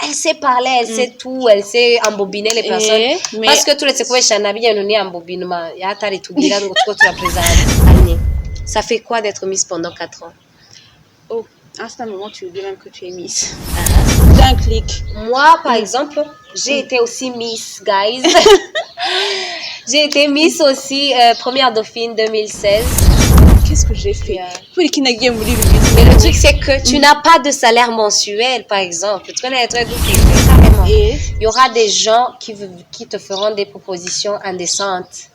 elle sait parler, elle sait tout, elle sait embobiner les personnes. Mais... Parce que tous les secoués, Chanabi, il y a un embobinement. Il y a un tout guidant, tu la présentes. Ça fait quoi d'être Miss pendant 4 ans? Oh, à ce moment, tu dis même que tu es Miss. D'un clic. Moi, par exemple, j'ai été aussi Miss, guys. J'ai été Miss aussi, première dauphine 2016. Qu'est-ce que j'ai fait? Mais le truc, c'est que tu n'as pas de salaire mensuel, par exemple. Tu connais les trucs carrément. Et il y aura des gens qui te feront des propositions indécentes.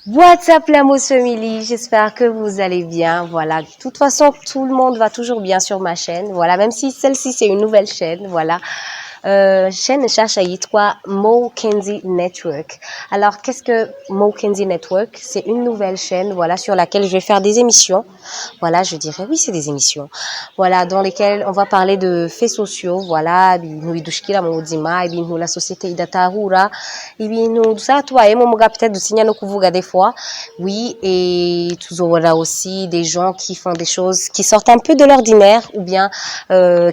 What's up la Mousse Family, j'espère que vous allez bien. Voilà, de toute façon, tout le monde va toujours bien sur ma chaîne. Voilà, même si celle-ci c'est une nouvelle chaîne. Voilà, chaîne cherche à quoi Mo Kenzie Network. Alors, qu'est-ce que Mo Kenzie Network? C'est une nouvelle chaîne, voilà, sur laquelle je vais faire des émissions. Voilà, je dirais oui, c'est des émissions. Voilà, dans lesquelles on va parler de faits sociaux. Voilà, la société idatarura, ça, toi, et mon peut-être de signer nos kuvuga des fois. Oui, et toujours voilà aussi des gens qui font des choses qui sortent un peu de l'ordinaire ou bien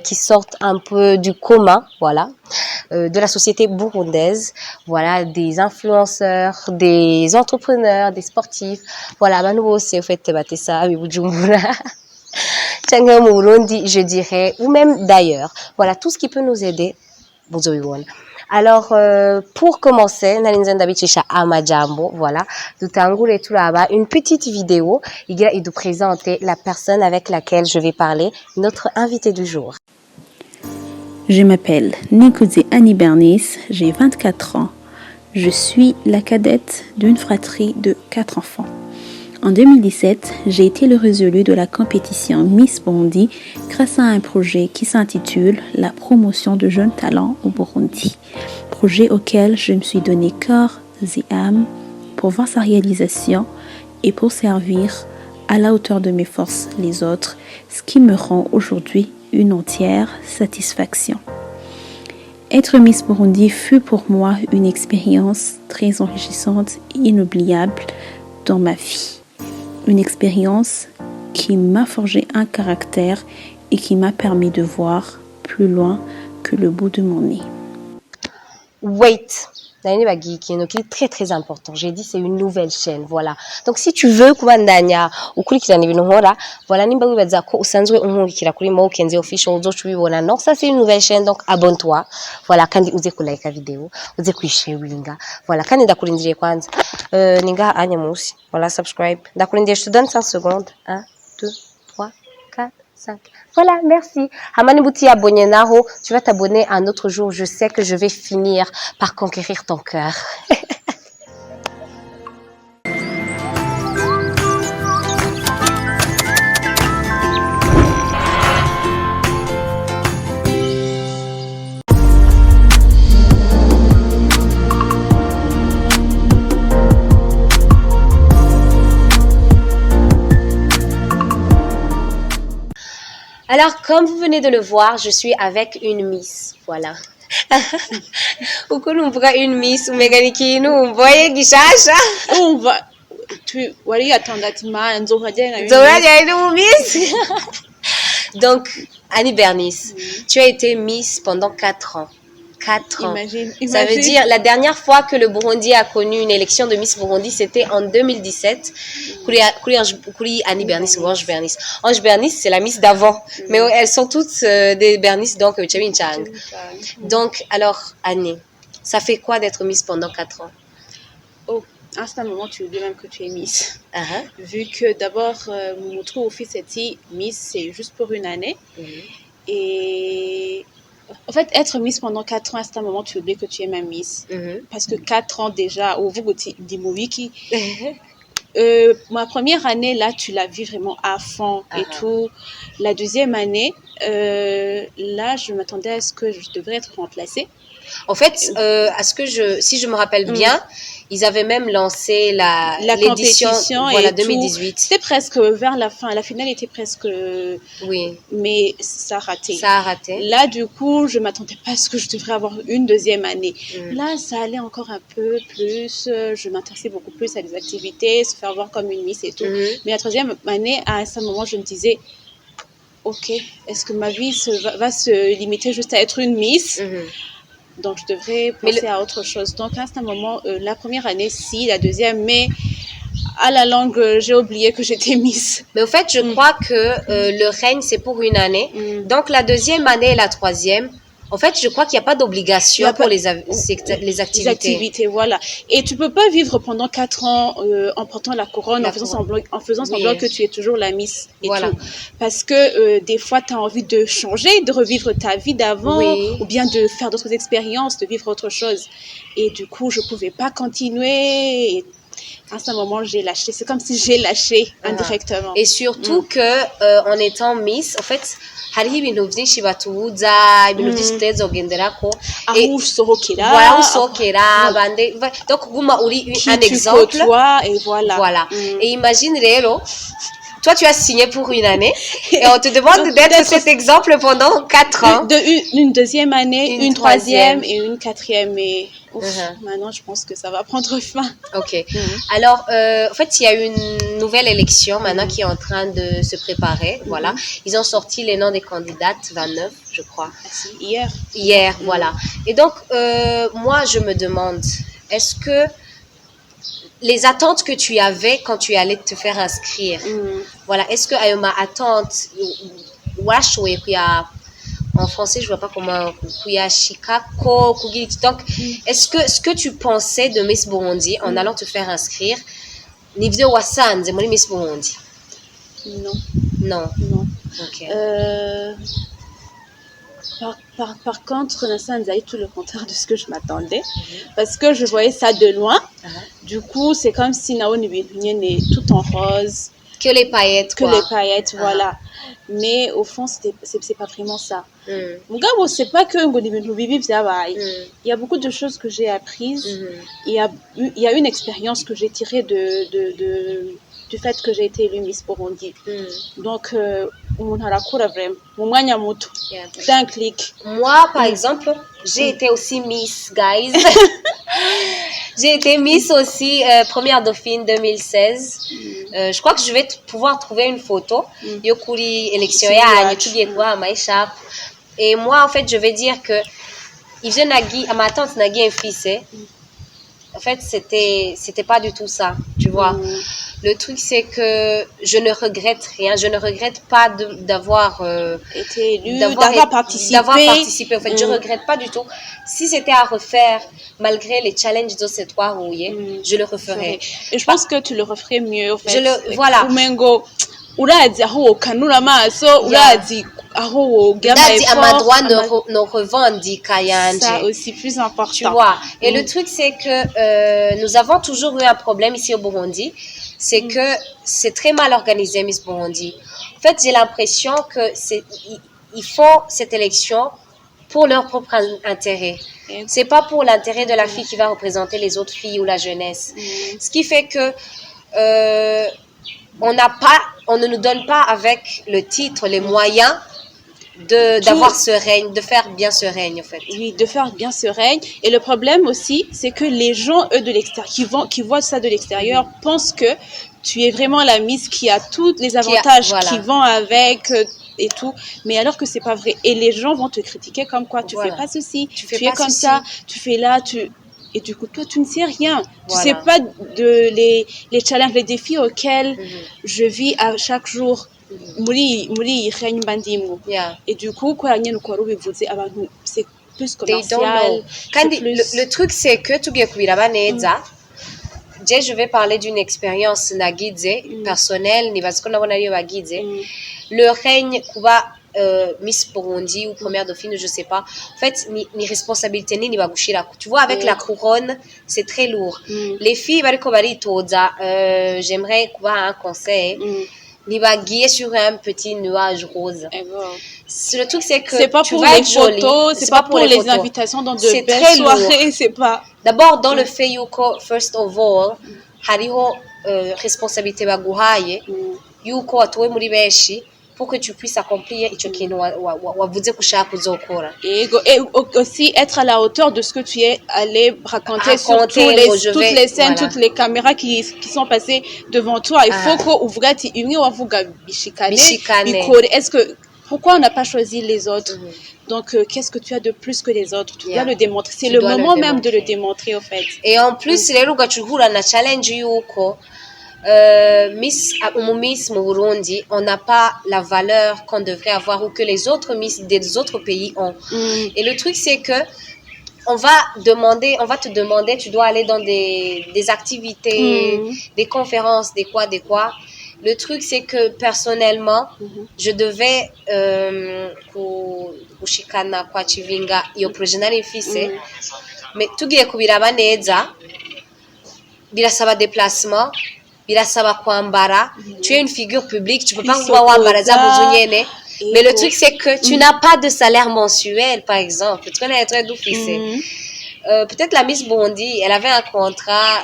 qui sortent un peu du commun, voilà. De la société burundaise, voilà, des influenceurs, des entrepreneurs, des sportifs, voilà, nous c'est au fait ça, je dirais, ou même d'ailleurs, voilà, tout ce qui peut nous aider. Alors, pour commencer, voilà, une petite vidéo, il de présenter la personne avec laquelle je vais parler, notre invité du jour. Je m'appelle Nikoudze Annie Bernice, j'ai 24 ans. Je suis la cadette d'une fratrie de 4 enfants. En 2017, j'ai été l'heureuse élue de la compétition Miss Burundi grâce à un projet qui s'intitule La promotion de jeunes talents au Burundi. Projet auquel je me suis donné corps et âme pour voir sa réalisation et pour servir à la hauteur de mes forces les autres, ce qui me rend aujourd'hui une entière satisfaction. Être Miss Burundi fut pour moi une expérience très enrichissante et inoubliable dans ma vie. Une expérience qui m'a forgé un caractère et qui m'a permis de voir plus loin que le bout de mon nez. Wait! Qui est très très important. J'ai dit c'est une nouvelle chaîne, voilà. Donc si tu veux kubandanya ukurikirana ibintu nkora, voilà nimba wibaza ko usanzwe unkurikira kuri Mo Kenzie official uzocubibona. Non, ça c'est une nouvelle chaîne, donc abonne-toi. Voilà, kandi uze kulike vidéo, uze kuyisharinga. Voilà, kandi ndakurindiriye kwanza. Ninga anya musi. Voilà, subscribe. Ndakurindiriye, je te donne 5 secondes. 1 2 3 4 5. Voilà, merci. Hamani Bouti abonné Naro, tu vas t'abonner un autre jour. Je sais que je vais finir par conquérir ton cœur. Alors, comme vous venez de le voir, je suis avec une Miss. Voilà. Ukunumvuga une Miss umeganiki voyez gishasha. On va tu wari atandatima nzohagera une Miss. Donc Annie Bernice, tu as été Miss pendant 4 ans. 4 ans. Imagine. Ça veut dire, la dernière fois que le Burundi a connu une élection de Miss Burundi, c'était en 2017. Annie Bernice ou Ange Bernice. Ange Bernice, c'est la Miss d'avant. Mais elles sont toutes des Bernice, donc Chang Chang. Donc, alors, Annie, ça fait quoi d'être Miss pendant 4 ans? Oh, à ce moment, tu dis même que tu es Miss. Vu que d'abord, mon trou au fils était Miss, c'est juste pour une année. Et en fait, être Miss pendant 4 ans, à ce moment, tu oublies que tu es ma Miss. Parce que 4 ans déjà, au Vugoti Dimowiki, ma première année, là, tu l'as vu vraiment à fond et tout. La deuxième année, là, je m'attendais à ce que je devrais être remplacée. En fait, si je me rappelle bien, Ils avaient même lancé la l'édition compétition voilà, et 2018. tout. C'était presque vers la fin. La finale était presque... Oui. Mais ça a raté. Ça a raté. Là, du coup, je m'attendais pas à ce que je devrais avoir une deuxième année. Là, ça allait encore un peu plus. Je m'intéressais beaucoup plus à des activités, se faire voir comme une Miss et tout. Mais la troisième année, à un certain moment, je me disais, ok, est-ce que ma vie va se limiter juste à être une Miss? Donc, je devrais penser à autre chose. Donc, à un moment, la première année, si, la deuxième, mais à la longue, j'ai oublié que j'étais Miss. Mais au fait, je crois que le règne, c'est pour une année. Donc, la deuxième année et la troisième, en fait, je crois qu'il n'y a pas d'obligation pour les activités. Les activités, voilà. Et tu peux pas vivre pendant 4 ans en portant la couronne, en faisant semblant que tu es toujours la Miss et tout. Parce que des fois, tu as envie de changer, de revivre ta vie d'avant, ou bien de faire d'autres expériences, de vivre autre chose. Et du coup, je pouvais pas continuer. Et à ce moment, j'ai lâché. C'est comme si j'ai lâché indirectement. Et surtout que en étant Miss, en fait, hariho ibintu byinshi batubuza ibintu byinshi tutezogenderako aho usohokera voilà usohokera bande donc guma uri un exemple et voilà et imagine rero toi tu as signé pour une année et on te demande d'être cet exemple pendant 4 ans une deuxième année une troisième et une quatrième et maintenant je pense que ça va prendre fin. Ok. Alors en fait il y a une nouvelle élection maintenant qui est en train de se préparer. Voilà, ils ont sorti les noms des candidates 29 je crois hier voilà. Et donc moi je me demande, est-ce que les attentes que tu avais quand tu allais te faire inscrire, voilà, est-ce que ayo ma attente washoboye kuya en français je vois pas comment kuyashikako kugira iki. Donc est-ce que ce que tu pensais de Miss Burundi en allant te faire inscrire nivyo wasanze muri Miss Burundi? Non. Ok. Par contre, nasanze ari tout le contraire de ce que je m'attendais, parce que je voyais ça de loin. Du coup, c'est comme si naone ibintu nyene tout en rose. Que les paillettes, voilà. Mais au fond, c'est pas vraiment ça. Mugabo, c'est pas que ngo ibintu bibi vyabaye. Il y a beaucoup de choses que j'ai apprises. Il y a une expérience que j'ai tirée du fait que j'ai été élue Miss Burundi. Donc, umuntu arakura vraiment mu mwanya muto d'un clic. Moi, par exemple, j'ai été aussi Miss, guys. J'ai été Miss aussi, première dauphine 2016. Je crois que je vais pouvoir trouver une photo. Yokuri élection ya tugiye kuba maisha. Et moi, en fait, je vais dire que ivyo nagi ma tante nagi infise. En fait, c'était pas du tout ça, tu vois. Le truc, c'est que je ne regrette rien. Je ne regrette pas d'avoir été élue, d'avoir participé. En fait, je regrette pas du tout. Si c'était à refaire, malgré les challenges de ces 3 rouillés, je le referais. Et je pense que tu le referais mieux, en fait. Voilà. Umengo, urazi aho wokanura amaso, urazi aho wogama effort. À ma droite, nos revendica yanje. Ça aussi, plus important. Tu vois. Et le truc, c'est que nous avons toujours eu un problème ici au Burundi. C'est que c'est très mal organisé, Miss Burundi. En fait, j'ai l'impression que ils font cette élection pour leur propre intérêt. C'est pas pour l'intérêt de la fille qui va représenter les autres filles ou la jeunesse. Ce qui fait que on ne nous donne pas avec le titre les moyens d'avoir ce règne, de faire bien ce règne en fait. Oui, de faire bien ce règne. Et le problème aussi, c'est que les gens, eux, de l'extérieur, qui voient ça de l'extérieur, pensent que tu es vraiment la Miss qui a tous les avantages qui vont avec et tout. Mais alors que c'est pas vrai. Et les gens vont te critiquer comme quoi tu fais pas ceci, tu es comme ça, tu fais là, et du coup, toi, tu ne sais rien. Tu sais pas les challenges, les défis auxquels je vis à chaque jour. Muri règne bandimwo. Et du coup, quoi nyene uko rubivuze abantu c'est plus commercial. Le truc c'est que tugiye kubiraba neza. Je vais parler d'une expérience nagize personnelle, nibaza ko nabona ariyo bagize. Le règne kuba Miss Burundi ou première dauphine, je sais pas. En fait, ni responsabilité ni bagushira. Tu vois, avec la couronne, c'est très lourd. Les filles bariko baritoza, j'aimerais kuba un conseil. Nibagiye sur un petit nuage rose. Le truc, c'est que c'est pas tu pour vas les être jolie. photos, c'est pas pour les photos. invitations dans de C'est belles très soirées, lourd. c'est pas. D'abord, dans le fait yuko, first of all, hariho responsabilité baguhaye yuko watowe muri benshi pour que tu puisses accomplir ico kintu wavuze ko ushaka kuzokora. Et aussi être à la hauteur de ce que tu es allé raconter sur toutes les scènes, toutes les caméras qui sont passées devant toi. Il faut que uvuga ati imwe wavuga bishikane bikore. Est-ce que pourquoi on n'a pas choisi les autres? Donc, qu'est-ce que tu as de plus que les autres? Tu dois le démontrer. C'est le moment même de le démontrer, au fait. Et en plus, rero ugacugura na challenge yuko Miss mu Burundi, on n'a pas la valeur qu'on devrait avoir ou que les autres Miss des autres pays ont. Et le truc, c'est que on va te demander, tu dois aller dans des activités, des conférences, des quoi. Le truc, c'est que personnellement, je devais kushikana kwa chivinga iyo projet nari mfise, mais tugiye kubiraba neza birasaba déplacement, birasaba kwambara. Tu es une figure publique, tu peux pas pouvoir wambara za buzu nyene. Mais le truc, c'est que tu n'as pas de salaire mensuel, par exemple. Tu connais très d'officier. Peut-être la Miss Burundi, elle avait un contrat.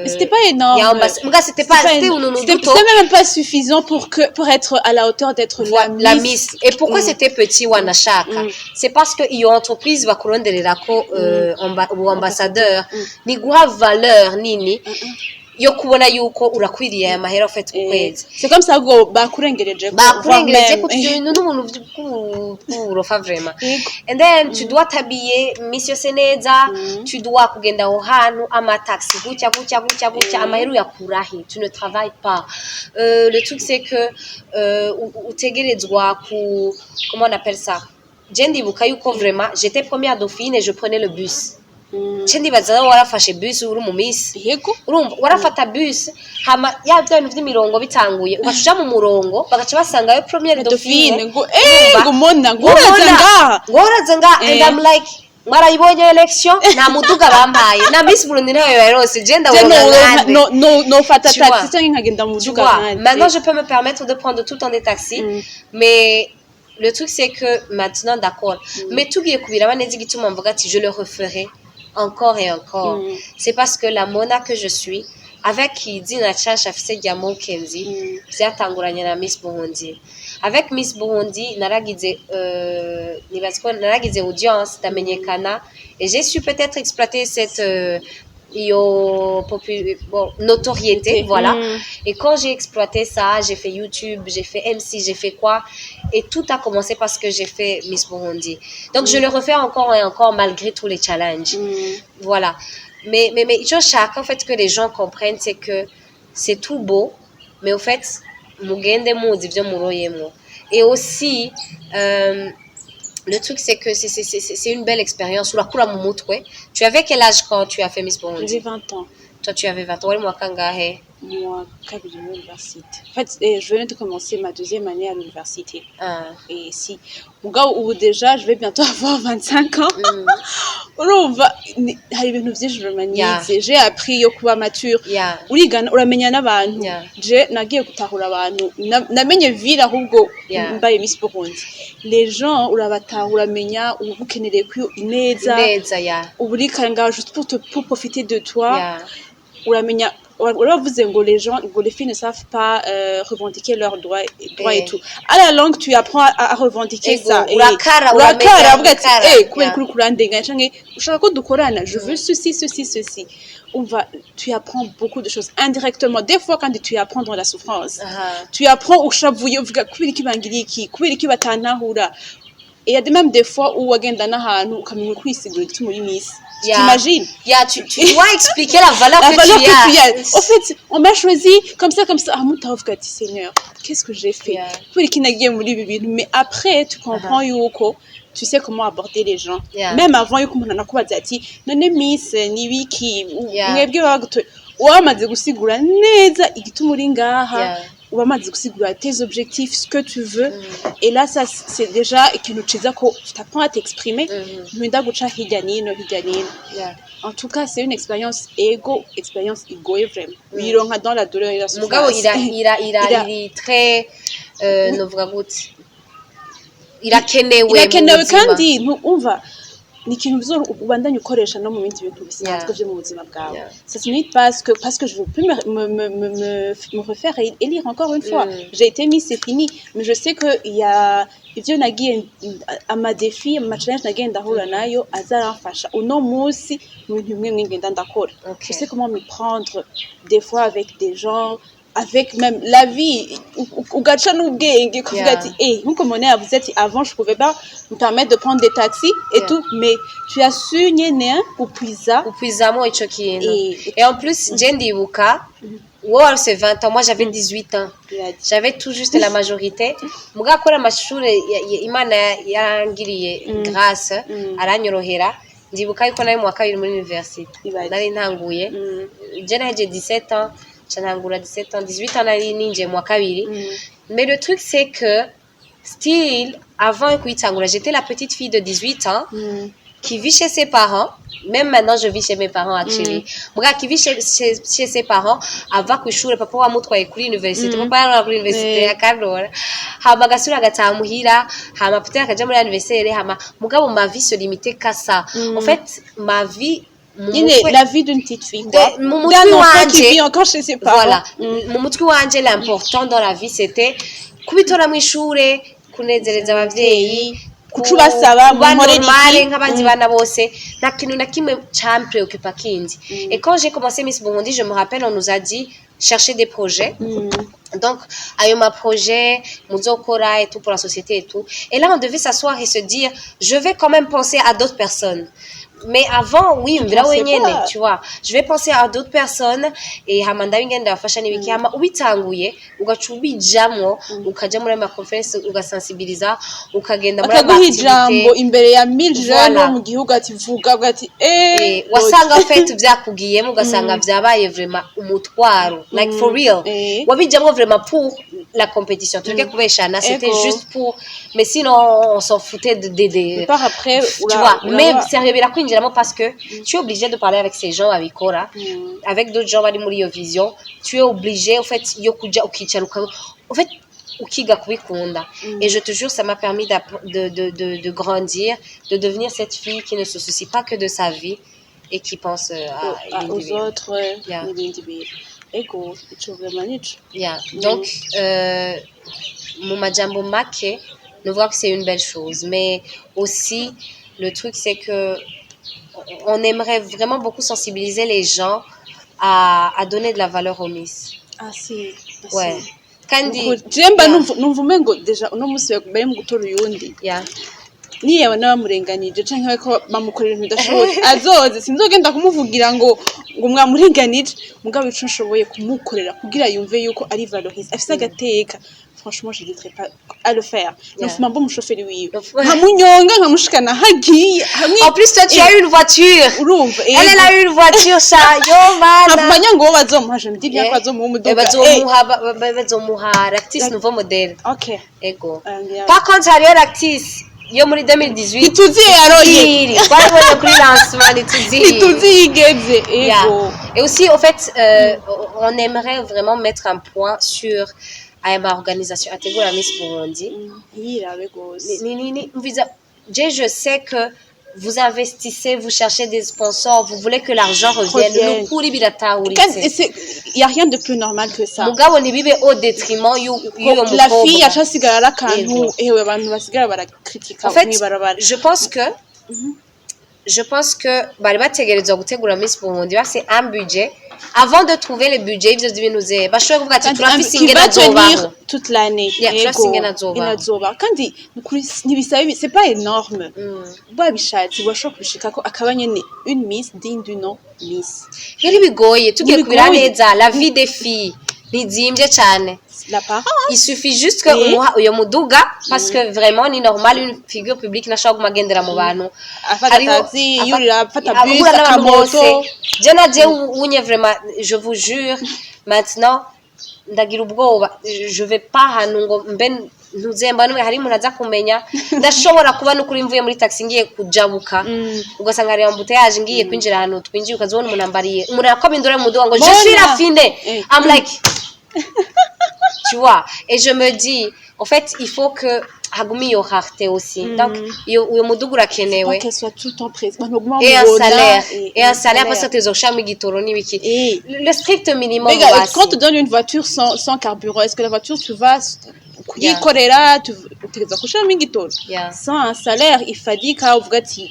C'était pas énorme. C'était même pas suffisant pour être à la hauteur d'être la Miss. Et pourquoi c'était petit wanashaka? C'est parce que iyo entreprise bakurondererako ambassadeur ni guha valeur nini yo kubona yuko urakwiriye aya mahera ufite ku kwezi. C'est comme ça ngo bakurengereje ko ibintu n'umuntu kurofa vraiment. And then tu dois t'habiller Miss yose neza, tu dois kugenda aho hantu amataxi gutya amahera yakurahi, tu ne travailles pas. Le truc, c'est que utegerezwa comment on appelle ça? Je ndibuka yuko vraiment j'étais première dauphine et je prenais le bus. Ndibaza warafashe bus uri mu Miss. Yego. Urumva warafata bus hama ya bya bintu by'imirongo bitanguye ugashuja mu murongo bagaca basanga yo première dauphine ngo ngoraza nga and I'm like mwarayibonye election nta muduga bampaye na Miss Burundi nayo yarose je ndabona no fata taxi cyangwa nkagenda mu muduga nkande. Maintenant je peux me permettre de prendre tout le temps des taxis mais le truc, c'est que maintenant, d'accord, mais tout qui est kubiraba neza igituma mvuga ati je le referai encore et encore. C'est parce que la Mona que je suis, avec Dina Chacha afise rya Mokenzi, byatanguranye na Miss Burundi. Avec Miss Burundi, naragize audience d'amenyekana et j'ai su peut-être exploiter cette notoriété, voilà. Et quand j'ai exploité ça, j'ai fait YouTube, j'ai fait MC, j'ai fait quoi, et tout a commencé parce que j'ai fait Miss Burundi. Donc je le refais encore et encore malgré tous les challenges, voilà. Mais je cherche en fait que les gens comprennent, c'est que c'est tout beau, mais au fait et aussi le truc, c'est que c'est une belle expérience. Tu avais quel âge quand tu as fait Miss Burundi? J'ai 20 ans. Toi, tu avais 20 ans. Moi, kabiri à l'université. En fait, je venais de commencer ma deuxième année à l'université. Et si, déjà, je vais bientôt avoir 25 ans. J'ai appris yo kuba mature. Urigana uramenya n'abantu. Je nagiye gutahura abantu. Namenye vile ahubwo mbaye Miss Burundi. Les gens urabatahura uramenya ubukenere kwiyo ineza. Uburika nga juste pour profiter de toi. Uramenya uravuze ngo les filles ne savent pas revendiquer leurs droits et tout. À la langue, tu apprends à revendiquer ça. Urakara kubera kuri kurandenganya canke ushaka ko dukorana, je veux ceci. Tu apprends beaucoup de choses indirectement. Des fois, quand tu apprends dans la souffrance, tu apprends ushavuye uvuga kubera iki bangiriye iki, kubera iki batantahura. Et il y a même des fois où wagenda n'ahantu ukamenya kwisigura igituma uri Miss. T'imagines? Tu dois expliquer la valeur que tu as. En fait, on m'a choisi comme ça. Ah, mon Taoufgati, Seigneur, qu'est-ce que j'ai fait? Mais après, tu comprends, Yoko, tu sais comment aborder les gens. Même avant, Yoko, on a quoi dit? Non, Miss, ni wiki, wamaze gusigura neza igituma uri ngaha. Wamaze gusigura tes objectifs, ce que tu veux. Et là, ça, c'est déjà ikintu ciza ko t'apprends à t'exprimer. En tout cas, c'est une expérience igoye vraiment. Wironka dans la douleur et la souffrance. Il est très novuga gute. irakenewe kandi umva ni ikintu ubandanye ukoresha no mu bindi bintu bisanzwe byo mu buzima bwawe. C'est unique parce que je veux plus me refaire et lire encore une fois. J'ai été Miss, c'est fini, mais je sais que il y a ivyo nagiye ama défi ama challenge nagiye ndahura nayo azaramfasha uno munsi mu bintu bimwe ngenda ndakora. Je sais comment me prendre des fois avec des gens, avec même la vie, ugacha n'ubwenge kuvuga ati nkuko mone yavuze ati avant je pouvais pas me permettre de prendre des taxis et tout, mais tu as su nyene upwizamo ico kintu. Et en plus je ndibuka ouais, c'est 20 ans, moi j'avais 18 ans, j'avais tout juste la majorité. Muga kora amashure imana yangiriye grâce aranyorohera. Ndibuka yuko nari mu wa kabiri muri université nari ntanguye je naje 17 ans, j'anangura 17 ans, 18 ans nari ninje mu wa kabiri. Mais le truc c'est que still avant kuitangura j'étais la petite fille de 18 ans qui vit chez ses parents. Même maintenant je vis chez mes parents actually. Muga qui vit chez ses parents ava kwishuri papa wa mutwaye kuri université, papa yana kuri université ya Karora, hama gasura agatamuhira, hama peut-être akaja muri anniversaire, hama mugabo ma vie se limitait qu'à ça. En fait ma vie la vie d'une petite fille quoi. D'un enfant qui vit encore chez ses parents. Voilà. Mu mutwe wanje l'important dans la vie c'était kubitora mu ishure, kunezereza abavyeyi, kucubasaba mu normale nk'abandi bana bose, nta kintu na kimwe préoccupa kindi. Et quand j'ai commencé Miss Burundi, je me rappelle on nous a dit chercher des projets. Donc ayo ma projet muzokora et tout pour la société et tout. Et là on devait s'asseoir et se dire je vais quand même penser à d'autres personnes. Mais avant, oui, tu vois, je vais penser à d'autres personnes et hamanda wingenda fashion wiki hama ubitanguye ugacubijamo ukaja muri ma conference ugasensibiliza ukagenda muri ma activité imbere ya 1000 jeunes mu gihugu ati vuga ati wasanga fait byakugiyemo ugasanga vyabaye vraiment umutwaro like for real wabijamo vraiment pour la compétition tu kubeshana c'était juste pour mais sinon on s'en foutait de par après tu vois mais sérieux parce que tu es obligé de parler avec ces gens avec Cora, avec d'autres gens muri vision, tu es obligé en fait yo kuja ukicharuka en fait ukiga kubikunda. Et je te jure ça m'a permis de grandir, de devenir cette fille qui ne se soucie pas que de sa vie et qui pense aux autres donc mon majambo make ne voir que c'est une belle chose, mais aussi le truc c'est que on aimerait vraiment beaucoup sensibiliser les gens à donner de la valeur aux Miss. Ah si. Ouais. Kandi jemba numva mengo deja uno musi baye mu gutora uyundi. Niye namurenganije canke ko bamukorera ibintu bidashoboye azoze sinzogenda kumuvugira ngo mwamurenganije mugabo ico nshoboye kumukorera kugira yumve yuko ari valorize afise agateka. Franchement, je n'hésiterai pas à le faire. Donc, c'est un bon chauffeur de oui. En plus, toi, tu as eu une voiture. Elle a eu une voiture, ça. Je me dis bien quoi, l'actrice nouveau modèle. Ok. Ego. Par contre, l'actrice. Yo muri 2018 ituzi yaroye twabonye kuri lancement ituzi igeze ego. Et aussi en fait on aimerait vraiment mettre un point sur ma organisation Ategura Miss Burundi. Je sais que vous investissez, vous cherchez des sponsors, vous voulez que l'argent revienne. Il n'y a rien de plus normal que ça. Au détriment la fille a chasigara kantu ewe abantu basigara baracritica. En fait, je pense que bari bategerezwa gutegura Miss Burundi c'est un budget. Avant de trouver le budget, ils devaient nous dire, toute l'année. C'est pas énorme. Une Miss digne du nom Miss. La vie des filles. Il suffit juste que uyo muduga parce que vraiment ni normal une figure publique n'ashobora kumagendera mu bantu vraiment je vous jure maintenant ndagira ubwoba je vais pas hanu ngo mbe ntuzemba numwe hari umuntu aza kumenya ndashobora kuba n'ukuri mvuye muri taxi ngiye kujabuka ugasanga ari embouteillage ngiye kwinjira hano twinjiye ukazibona umuntu ambariye umuntu akabindura mu muduga ngo je suis la fine I'm like tu vois. Et je me dis, en fait, il faut que hagumi yo rareté aussi. Donc, uyo mudugu urakenewe. Qu'elle soit tout le temps présente. Et un salaire parce que tes oshami gitoro n'ibiki. Le strict minimum. Mais quand tu donnes une voiture sans carburant, est-ce que la voiture tu vas kuyikorera utegeza kushiramo igitoro? Sans un salaire, il fallait qu'uvuga ati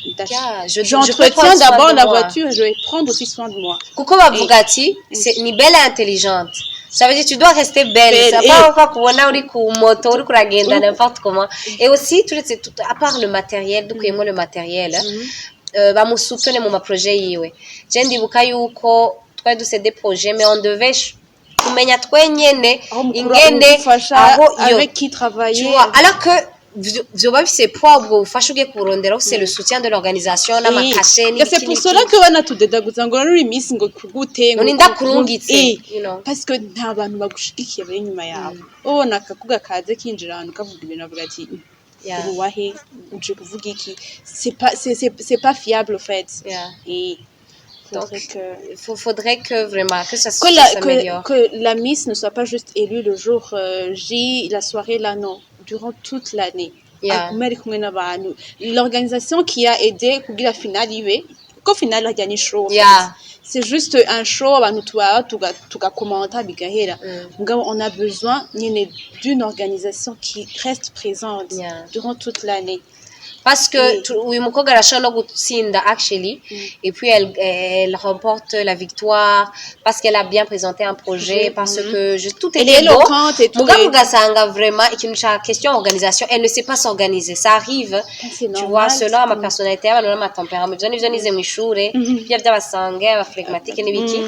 j'entretiens d'abord la voiture, je vais prendre aussi soin de moi. Kuko bavuga ati c'est ni belle et intelligente. Ça veut dire tu dois rester belle. Ça va pas kubona uri ku moto uri kuragenda n'importe comment. Et aussi tout à part le matériel, donc moi le matériel, bamusutone mu ma projet yiwe. Je ndibuka yuko twari dufite des projets mais on devait kumenya twenyene ingene aho avec qui travailler. Tu vois, alors que vyoba bifise poids ubwo bufasha ugiye kurondera c'est le soutien de l'organisation n'amakashe c'est pour cela que banatudedaguza ngo ruri iminsi ngo kugute ngo ninda kurungitse parce que nta bantu bagushigikiye bari inyuma yawe ubona akakuga kaze kinjira ahantu kavuga ibintu avuga ati uwahe uje kuvuga iki c'est pas fiable en fait. Et donc, faudrait que vraiment que ça s'améliore. Que la Miss ne soit pas juste élue le jour J, la soirée là, non, durant toute l'année. L'organisation qui a aidé pour la finale, qu'au final, il y a une show. C'est juste un show, on a besoin d'une organisation qui reste présente durant toute l'année. Parce que uyu mukobwa arashobora no gutsinda actually et puis elle remporte la victoire parce qu'elle a bien présenté un projet parce que tout était beau mugabo ugasanga vraiment ikintu ca question organisation elle ne sait pas s'organiser ça arrive tu vois selon ma personnalité selon ma tempérament ivyo nize mu ishure bya by'abasange abaflegmatique n'ibiki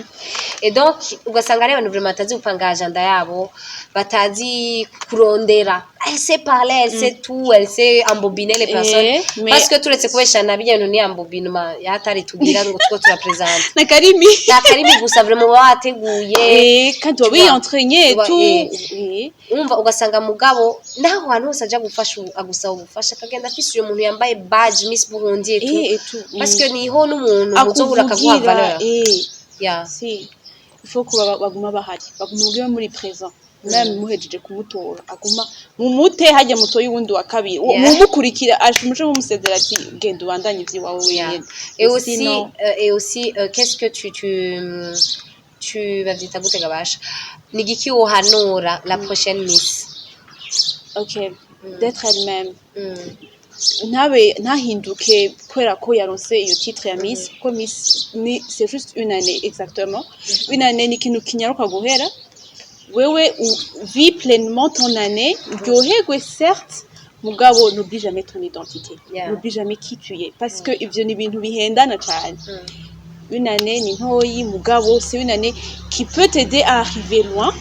et donc ugasanga ari abantu vraiment batazi gupanga agenda yabo batazi kurondera elle sait parler elle sait tout elle sait embobiner les personnes parce que tous les kubeshana bijyano ni ambobinuma yatari tugira ngo two turapresente na karimi gusa vraiment wateguye kandi wabi entraîner tout umva ugasanga mugabo naho hantu hose aja gufasha agusaba ubufasha kagenda afise uyo muntu yambaye badge Miss Burundi et tout parce que niho n'umuntu muzobura akaguha valeur si il faut que baguma bahari baguma muri présent même muhejeje kumutora aguma mumute hajya mutoyi wundi wa kabiri mumukurikira ashimuje mumusezera ati genda ubandanye ivyi wawe wenyene. Et aussi qu'est-ce que tu vas dire gute gabasha ni giki wohanura la prochaine Miss? OK, d'être elle-même. Nahinduke kwera ko yaronse iyo titre ya Miss ko Miss ni c'est juste une année exactement. Une année ni kintu kinyaruka guhera. Wewe vis pleinement ton année, ryoherwe certes, mugabo n'oublie jamais ton identité. N'oublie jamais qui tu es parce que ivyo ni ibintu bihendana cyane. Une année ni ntoyi mugabo c'est une année qui peut t'aider à arriver loin.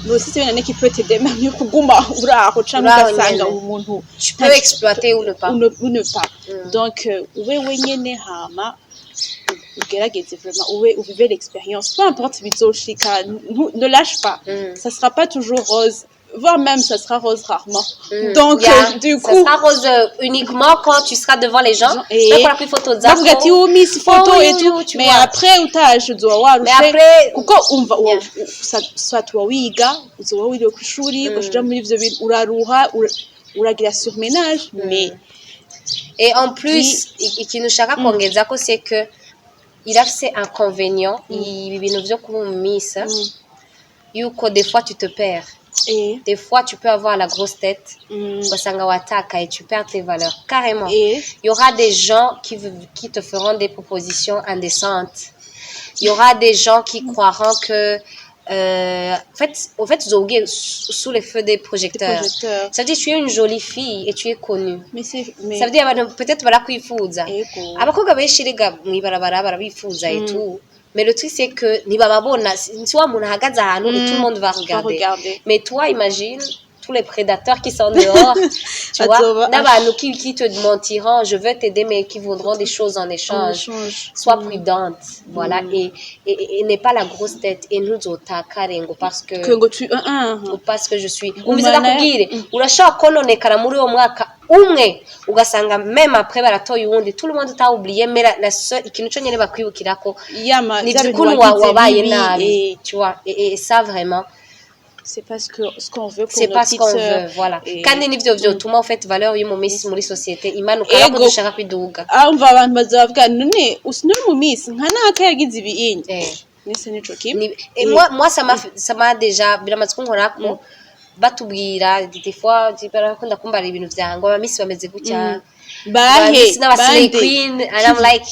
Mais aussi c'est une année qui peut t'aider même kuguma uraho cyangwa ugasanga umuntu tu peux exploiter ou ne pas. Ou ne pas. Donc wewe nyene hama ugerageze vraiment vivez l'expérience peu importe bizoshika ne lâche pas ça sera pas toujours rose voire même ça sera rose rarement donc du coup ça sera rose uniquement quand tu seras devant les gens et pour la photo zako ngati Miss photo et tout mais après utaje uzoba warushe kuko umva soit toi wiga uzoba wiri ku ishuri ushira muri ivyo bintu uraruha uragira surménage mais et en plus ikintu shaka kongeza ko c'est que il a ses inconvénients ibintu vyo kumisa yuko des fois tu te perds des fois tu peux avoir la grosse tête basanga wataka et tu perds tes valeurs carrément il y aura des gens qui te feront des propositions indécentes il y aura des gens qui croiront que en fait zogué sous les feux des projecteurs. Ça veut dire tu es une jolie fille et tu es connue. Mais ça veut dire peut-être voilà kwifuza abakobwa benshi rega mwibarabara barabifuza et tout mais le truc c'est que ni bababona si wa muntu ahagaze ahantu tout le monde va regarder mais toi imagine tous les prédateurs qui sont dehors, tu vois, n'abantu qui te mentiront, je veux t'aider, mais qui voudront des choses en échange. Sois prudente, voilà, et n'aie pas la grosse tête. Et nous, parce que je suis. Urashaka kononekara muri uwo mwaka umwe ugasanga même après baratoye uwundi tout le monde t'a oublié mais la seule ikintu cyo nyene bakwibukira ko ni du coup wabaye nabi, tu vois, et ça vraiment c'est parce que ce qu'on veut pour c'est nos pas ce petites qu'on sœurs. veut, voilà. Et- Kandi n'ivyo vyotuma ufite valeur y'umumisi muri societe imana ukora ko Ego. dushaka kwiduga. Umva abantu bazavuga none usinuri mu minsi nka naka yagize ibiyinyi Eh. nise nico kimwe. Et moi ça m'a déjà biramaze kunkorako batubwira des fois barakunda kumbara ibintu vyango abamisi bameze gutya. Bahe Abamisi n'abasire bande. queen and I'm like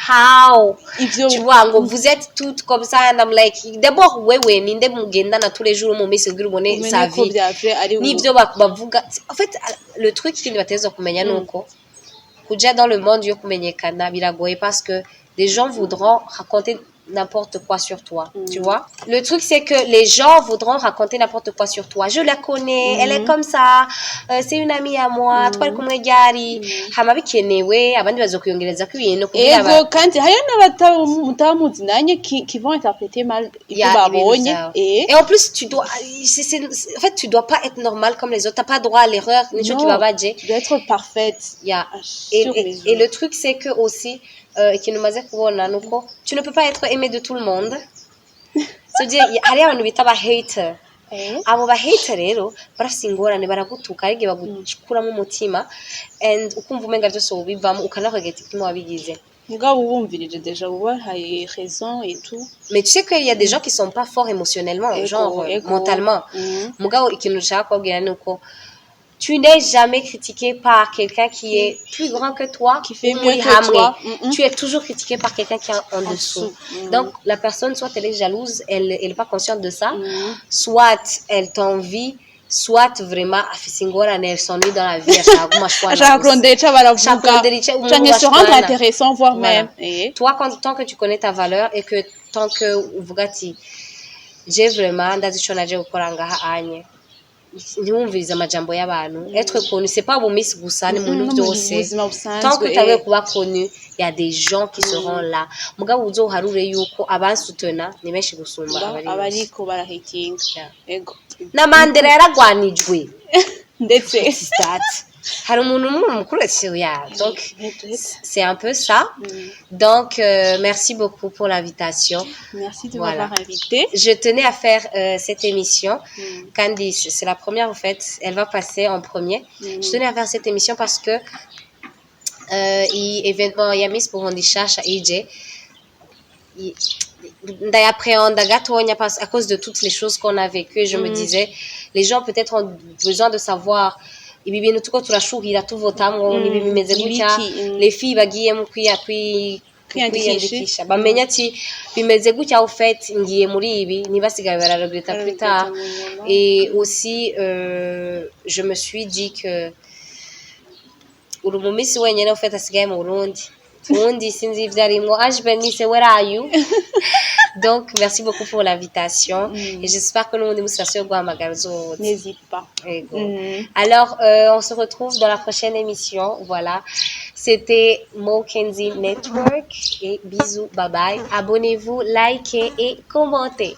how Ivyo tu vois ngo vous êtes toutes comme ça and I'm like d'abord wewe ninde mugendana tous les jours mu misi kugira ubone sa umenye ko vie byavye ari n'ibyo bavuga en fait le truc kindi bateza kumenya nuko kuja dans le monde yo kumenyekana biragoye parce que des gens voudront raconter n'importe quoi sur toi, tu vois. Le truc, c'est que les gens voudront raconter n'importe quoi sur toi. Je la connais, elle est comme ça, c'est une amie à moi, twari kumwe ryari, hama bikenewe, abandi bazokuyongereza ko ibintu kugira ego kandi hari n'abatamuzi nanye qui vont interpréter mal ibyo babonye. Et en plus, tu dois, en fait, tu dois pas être normal comme les autres. T'as pas droit à l'erreur, ni cyo kibabaje. Tu dois être parfaite. Et le truc, c'est que aussi, ikintu maze kubona nuko tu ne peux pas être aimé de tout le monde. C'est-à-dire hari abantu bita aba hater. Abo ba hater rero barafise ingorane baragutuka arige bagukuramo umutima and ukumva umenga byose ubivamo ukanaregeta kimwe wabigize. Mugabo ubumvirije déjà ubahaye raison et tout. Mais tu sais qu'il y a des gens qui sont pas forts émotionnellement, genre mentalement. Mugabo ikintu nshaka kubwira nuko tu n'es jamais critiqué par quelqu'un qui est plus grand que toi, qui fait mieux que toi. Tu es toujours critiqué par quelqu'un qui est en dessous. Donc, la personne, soit elle est jalouse, elle n'est pas consciente de ça, soit elle t'envie, soit vraiment, elle s'ennuie dans la vie. Se rendre intéressant, voire même. Toi, tant que tu connais ta valeur et que tant que j'ai vraiment, ntiwumvirize amajambo y'abantu être connu c'est pas ubumisi gusa ni mu bintu byose tant que utabe kuba connu il y a des gens qui seront là mugabo uzoharure yuko abansutena ni benshi gusumba abariko barahatinga ego na Mandela yaragwanijwe ndetse hari umuntu mukuru donc c'est un peu ça donc merci beaucoup pour l'invitation. Merci de m'avoir invité. Je tenais à faire cette émission. Candice, c'est la première en fait, elle va passer en premier. Je tenais à faire cette émission parce que événement Yamis Burundisha EJ d'appréhender gatonya parce à cause de toutes les choses qu'on a vécues, je me disais les gens peut-être ont besoin de savoir ibi bintu tuko turashuhira tuvotamwo nibi bimeze gutya les filles bagiye mu kwiyandikisha bamenya ati bimeze gutya au fait ngiye muri ibi nibasigaye bararegreta plus tard. Et aussi je me suis dit que uri mumisi wenyene au fait asigaye mu Burundi ubundi sinzi ivyarimwo Bernice, where are you? Donc merci beaucoup pour l'invitation et j'espère que nous n'hésite pas. Alors on se retrouve dans la prochaine émission. Voilà, c'était Mo Kenzie Network et bisous, bye bye, abonnez-vous, likez et commentez.